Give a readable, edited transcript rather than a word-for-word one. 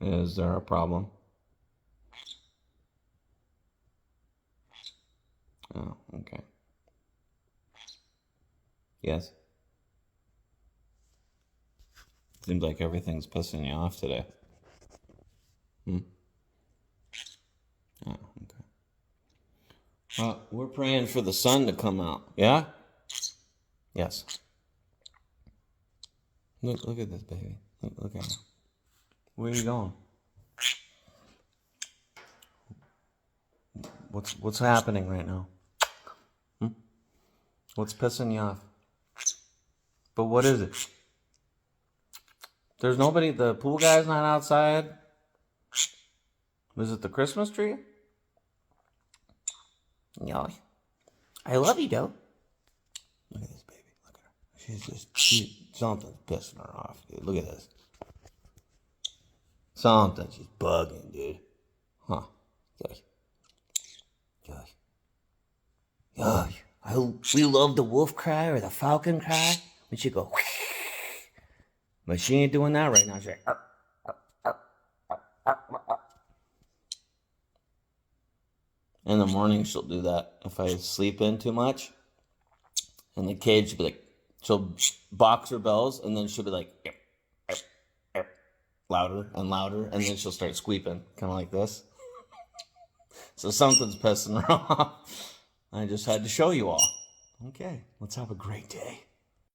Is there a problem? Oh, okay. Yes. Seems like everything's pissing you off today. Hmm? Oh, okay. Well, we're praying for the sun to come out. Yeah? Yes. Look at this baby. Look at him. Where are you going? What's happening right now? Hmm? What's pissing you off? But what is it? There's nobody. The pool guy's not outside. Was it the Christmas tree? Yeah. I love you, though. Look at this baby. Look at her. Something's pissing her off, dude. Look at this. Something's just bugging, dude. Huh. Gosh. Gosh. Gosh. We love the wolf cry or the falcon cry. When she go, but she ain't doing that right now. She's like, in the morning she'll do that if I sleep in too much. And the cage will be like, she'll box her bells and then she'll be like, louder and louder, and then she'll start squeaking, kind of like this. So something's pissing her off. I just had to show you all. Okay, let's have a great day.